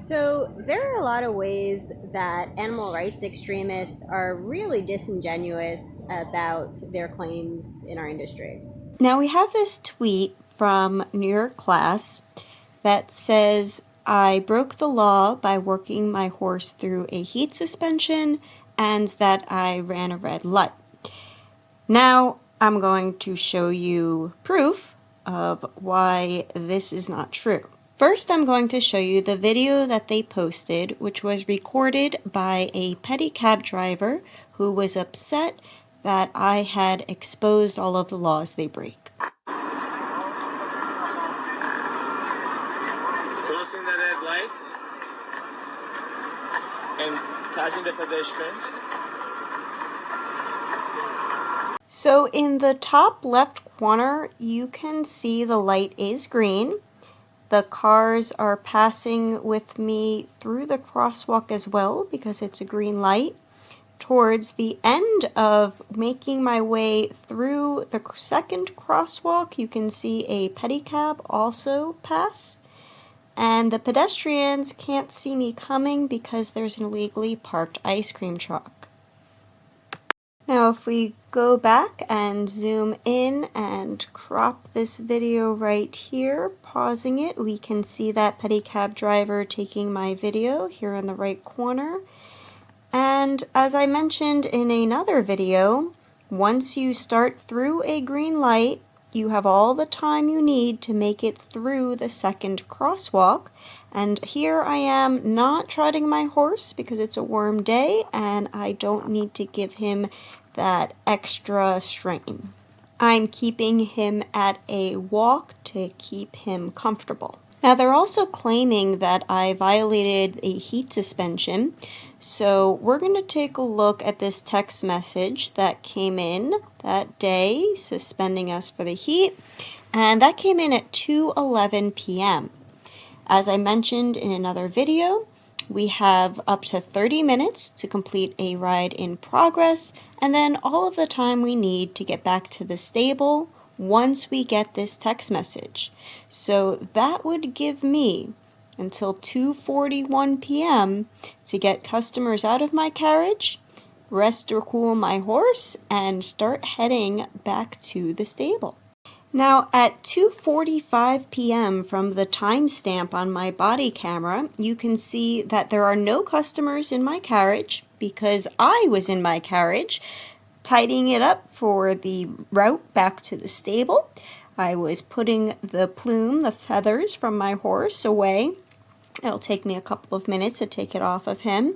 So there are a lot of ways that animal rights extremists are really disingenuous about their claims in our industry. Now we have this tweet from New York class that says, I broke the law by working my horse through a heat suspension and that I ran a red light. Now I'm going to show you proof of why this is not true. First, I'm going to show you the video that they posted, which was recorded by a pedicab driver who was upset that I had exposed all of the laws they break. Crossing the red light and catching the pedestrian. So in the top left corner, you can see the light is green. The cars are passing with me through the crosswalk as well because it's a green light. Towards the end of making my way through the second crosswalk, you can see a pedicab also pass. And the pedestrians can't see me coming because there's an illegally parked ice cream truck. Now if we go back and zoom in and crop this video right here, pausing it, we can see that pedicab driver taking my video here in the right corner. And as I mentioned in another video, once you start through a green light, you have all the time you need to make it through the second crosswalk. And here I am not trotting my horse because it's a warm day and I don't need to give him that extra strain. I'm keeping him at a walk to keep him comfortable. Now they're also claiming that I violated a heat suspension, so we're going to take a look at this text message that came in that day suspending us for the heat, and that came in at 2:11 p.m. As I mentioned in another video, we have up to 30 minutes to complete a ride in progress, and then all of the time we need to get back to the stable once we get this text message. So that would give me until 2:41 p.m. to get customers out of my carriage, rest or cool my horse, and start heading back to the stable. Now at 2:45 p.m. from the timestamp on my body camera, you can see that there are no customers in my carriage because I was in my carriage tidying it up for the route back to the stable. I was putting the plume, the feathers from my horse away. It'll take me a couple of minutes to take it off of him.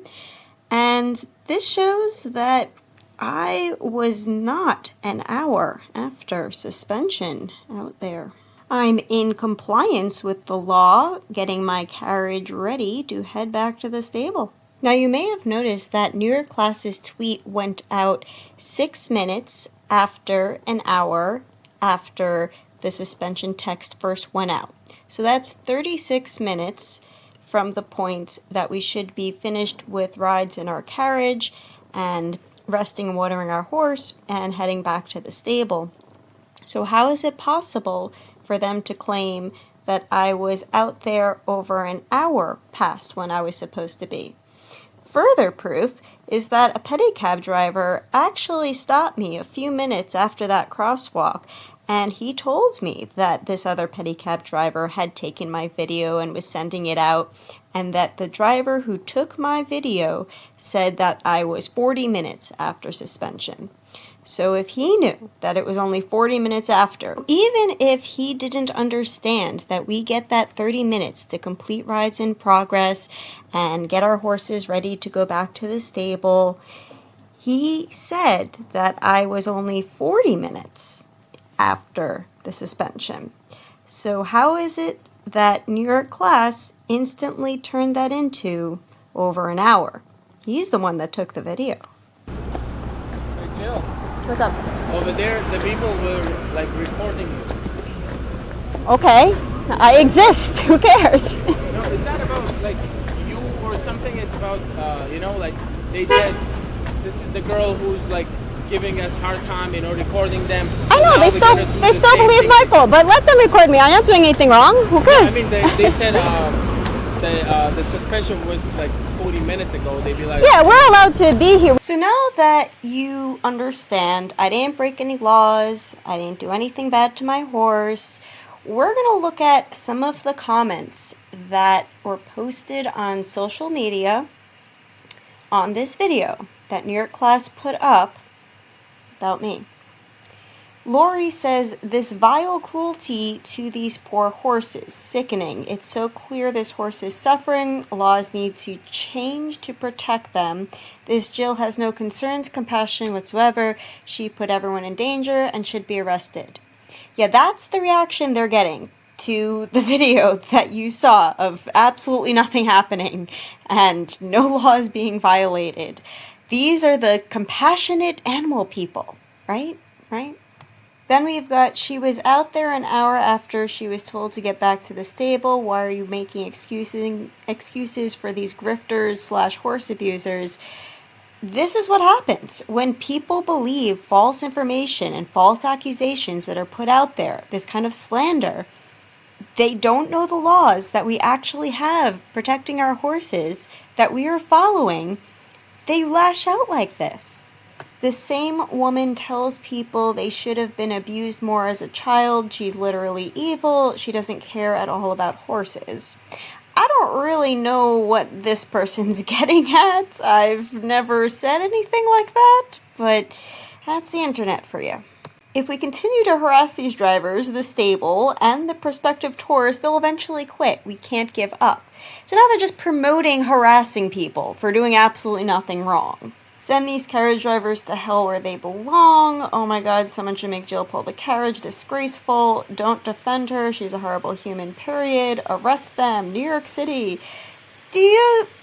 And this shows that I was not an hour after suspension out there. I'm in compliance with the law, getting my carriage ready to head back to the stable. Now you may have noticed that New York class's tweet went out 6 minutes after an hour after the suspension text first went out. So that's 36 minutes from the point that we should be finished with rides in our carriage and resting and watering our horse and heading back to the stable. So how is it possible for them to claim that I was out there over an hour past when I was supposed to be? Further proof is that a pedicab driver actually stopped me a few minutes after that crosswalk, and he told me that this other pedicab driver had taken my video and was sending it out, and that the driver who took my video said that I was 40 minutes after suspension. So if he knew that it was only 40 minutes after, even if he didn't understand that we get that 30 minutes to complete rides in progress and get our horses ready to go back to the stable, he said that I was only 40 minutes after the suspension. So how is it that New York class instantly turned that into over an hour? He's the one that took the video. Hey Jill, What's up? over there the people were like recording you. Okay, I exist. Who cares? No, is that about like you or something? It's about like they said this is the girl who's like giving us hard time, recording them. I know, they still believe Michael, but let them record me. I'm not doing anything wrong. Who cares? I mean, they said the suspension was like 40 minutes ago, they'd be like, Yeah, we're allowed to be here. So now that you understand I didn't break any laws, I didn't do anything bad to my horse, we're going to look at some of the comments that were posted on social media on this video that New York class put up about me. Lori says, this vile cruelty to these poor horses, sickening. It's so clear this horse is suffering. Laws need to change to protect them. This Jill has no concerns, compassion whatsoever. She put everyone in danger and should be arrested. Yeah, that's the reaction they're getting to the video that you saw of absolutely nothing happening and no laws being violated. These are the compassionate animal people, right? Right? Then we've got, she was out there an hour after she was told to get back to the stable. Why are you making excuses for these grifters / horse abusers? This is what happens when people believe false information and false accusations that are put out there, this kind of slander. They don't know the laws that we actually have protecting our horses that we are following. They lash out like this. The same woman tells people they should have been abused more as a child. She's literally evil. She doesn't care at all about horses. I don't really know what this person's getting at. I've never said anything like that, but that's the internet for you. If we continue to harass these drivers, the stable, and the prospective tourists, they'll eventually quit. We can't give up. So now they're just promoting harassing people for doing absolutely nothing wrong. Send these carriage drivers to hell where they belong. Oh my God, someone should make Jill pull the carriage. Disgraceful. Don't defend her. She's a horrible human, period. Arrest them. New York City.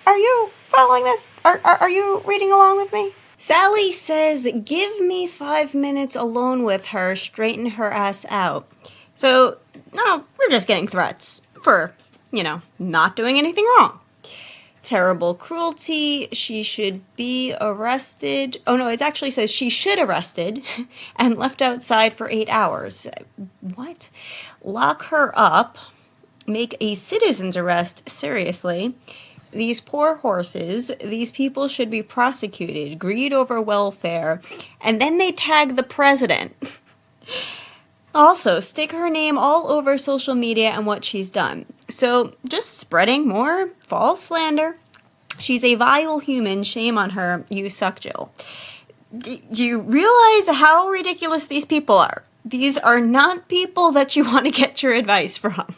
Are you following this? Are you reading along with me? Sally says, give me 5 minutes alone with her. Straighten her ass out. So, no, we're just getting threats for, not doing anything wrong. Terrible cruelty. She should be arrested. Oh no, it actually says she should arrested and left outside for 8 hours. What? Lock her up. Make a citizen's arrest. Seriously. These poor horses, these people should be prosecuted. Greed over welfare. And then they tag the president. Also, stick her name all over social media and what she's done. So, just spreading more false slander. She's a vile human. Shame on her. You suck, Jill. Do you realize how ridiculous these people are? These are not people that you want to get your advice from.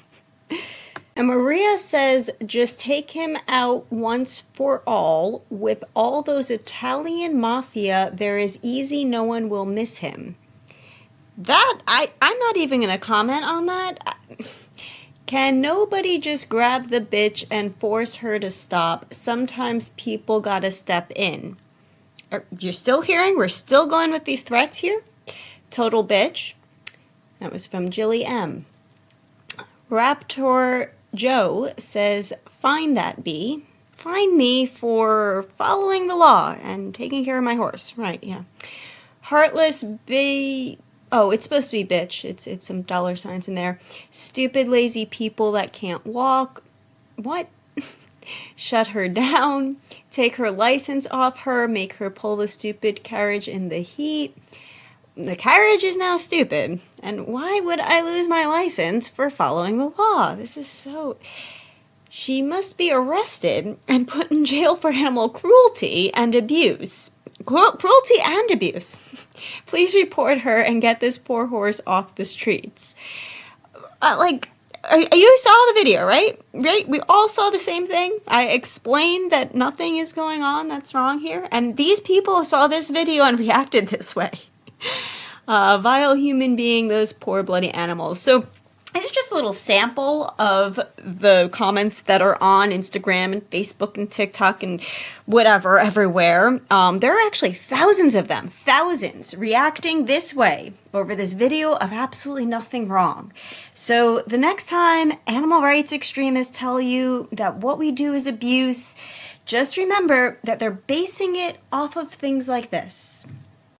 And Maria says, just take him out once for all. With all those Italian mafia, there is easy, no one will miss him. I'm not even going to comment on that. Can nobody just grab the bitch and force her to stop? Sometimes people gotta step in. You're still hearing? We're still going with these threats here? Total bitch. That was from Jilly M. Raptor Joe says, fine that bee. Fine me for following the law and taking care of my horse. Right, yeah. Heartless bee... Oh, it's supposed to be bitch. It's some dollar signs in there. Stupid, lazy people that can't walk. What? Shut her down. Take her license off her. Make her pull the stupid carriage in the heat. The carriage is now stupid. And why would I lose my license for following the law? This is so... She must be arrested and put in jail for animal cruelty and abuse. Cruelty and abuse. Please report her and get this poor horse off the streets. You saw the video, right? Right? We all saw the same thing. I explained that nothing is going on that's wrong here. And these people saw this video and reacted this way. Vile human being, those poor bloody animals. So this is just a little sample of the comments that are on Instagram and Facebook and TikTok and whatever, everywhere. There are actually thousands of them, thousands, reacting this way over this video of absolutely nothing wrong. So the next time animal rights extremists tell you that what we do is abuse, just remember that they're basing it off of things like this.